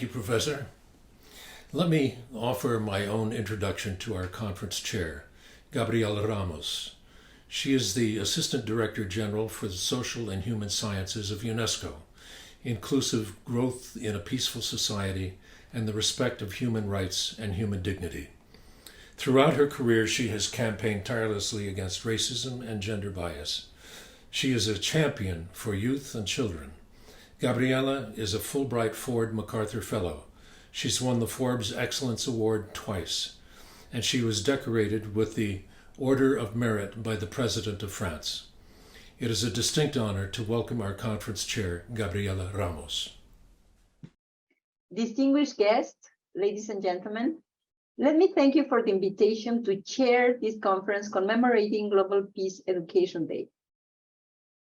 Thank you, Professor. Let me offer my own introduction to our conference chair, Gabriela Ramos. She is the Assistant Director General for the Social and Human Sciences of UNESCO, inclusive growth in a peaceful society and the respect of human rights and human dignity. Throughout her career, she has campaigned tirelessly against racism and gender bias. She is a champion for youth and children. Gabriela is a Fulbright Ford MacArthur Fellow. She's won the Forbes Excellence Award twice, and she was decorated with the Order of Merit by the President of France. It is a distinct honor to welcome our conference chair, Gabriela Ramos. Distinguished guests, ladies and gentlemen, let me thank you for the invitation to chair this conference commemorating Global Peace Education Day.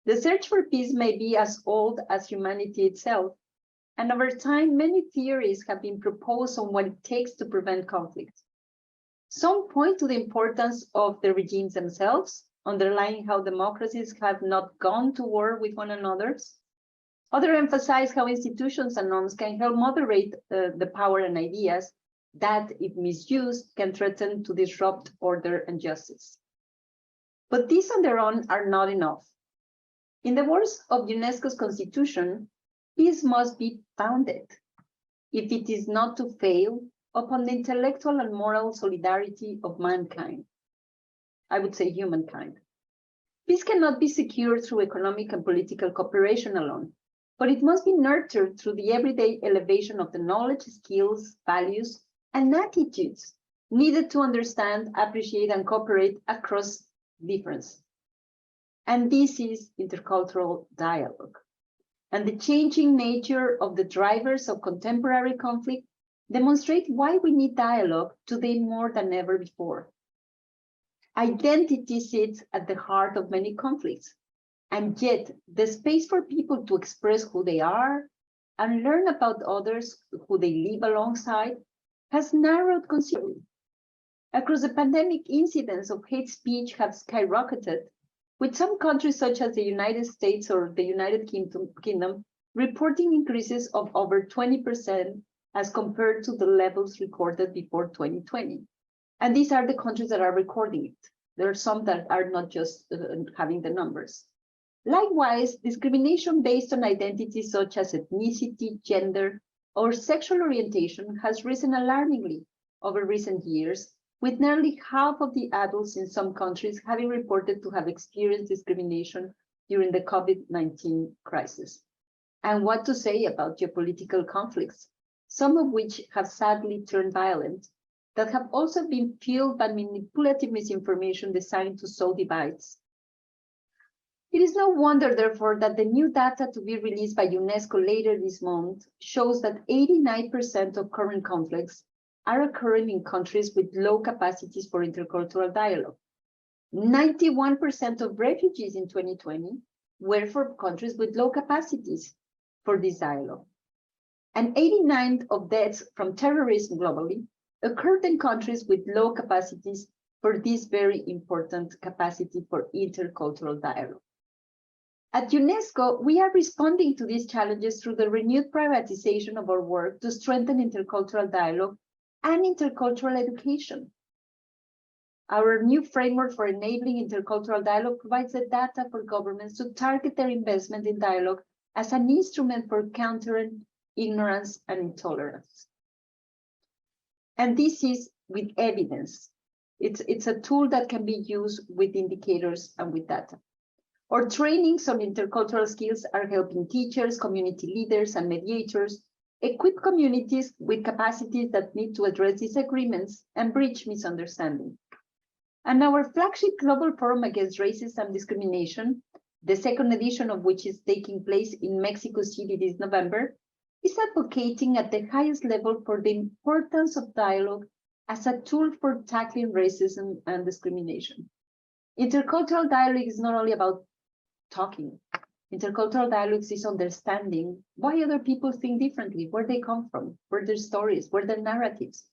The search for peace may be as old as humanity itself, and over time, many theories have been proposed on what it takes to prevent conflict. Some point to the importance of the regimes themselves, underlying how democracies have not gone to war with one another. Others emphasize how institutions and norms can help moderate the power and ideas that, if misused, can threaten to disrupt order and justice. But these on their own are not enough. In the words of UNESCO's constitution, peace must be founded, if it is not to fail, upon the intellectual and moral solidarity of mankind. I would say humankind. Peace cannot be secured through economic and political cooperation alone, but it must be nurtured through the everyday elevation of the knowledge, skills, values, and attitudes needed to understand, appreciate, and cooperate across difference. And this is intercultural dialogue. And the changing nature of the drivers of contemporary conflict demonstrate why we need dialogue today more than ever before. Identity sits at the heart of many conflicts, and yet the space for people to express who they are and learn about others who they live alongside has narrowed considerably. Across the pandemic, incidents of hate speech have skyrocketed, with some countries such as the United States or the United Kingdom reporting increases of over 20% as compared to the levels recorded before 2020. And these are the countries that are recording it. There are some that are not just having the numbers. Likewise, discrimination based on identities such as ethnicity, gender, or sexual orientation has risen alarmingly over recent years, with nearly half of the adults in some countries having reported to have experienced discrimination during the COVID-19 crisis. And what to say about geopolitical conflicts, some of which have sadly turned violent, that have also been fueled by manipulative misinformation designed to sow divides. It is no wonder, therefore, that the new data to be released by UNESCO later this month shows that 89% of current conflicts are occurring in countries with low capacities for intercultural dialogue. 91% of refugees in 2020 were from countries with low capacities for this dialogue. And 89% of deaths from terrorism globally occurred in countries with low capacities for this very important capacity for intercultural dialogue. At UNESCO, we are responding to these challenges through the renewed prioritization of our work to strengthen intercultural dialogue and intercultural education. Our new framework for enabling intercultural dialogue provides the data for governments to target their investment in dialogue as an instrument for countering ignorance and intolerance. And this is with evidence. It's a tool that can be used with indicators and with data. Our trainings on intercultural skills are helping teachers, community leaders, and mediators equip communities with capacities that need to address disagreements and bridge misunderstanding. And our flagship Global Forum Against Racism and Discrimination, the second edition of which is taking place in Mexico City this November, is advocating at the highest level for the importance of dialogue as a tool for tackling racism and discrimination. Intercultural dialogue is not only about talking. Intercultural dialogues is understanding why other people think differently, where they come from, where their stories, where their narratives,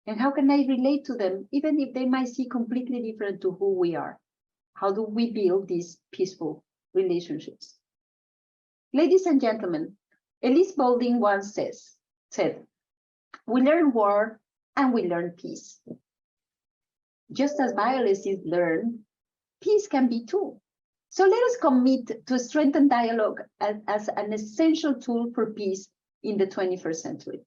and how can I relate to them, even if they might see completely different to who we are. How do we build these peaceful relationships? Ladies and gentlemen, Elise Boulding once says, said, we learn war and we learn peace. Just as violence is learned, peace can be too. So let us commit to strengthen dialogue as an essential tool for peace in the 21st century.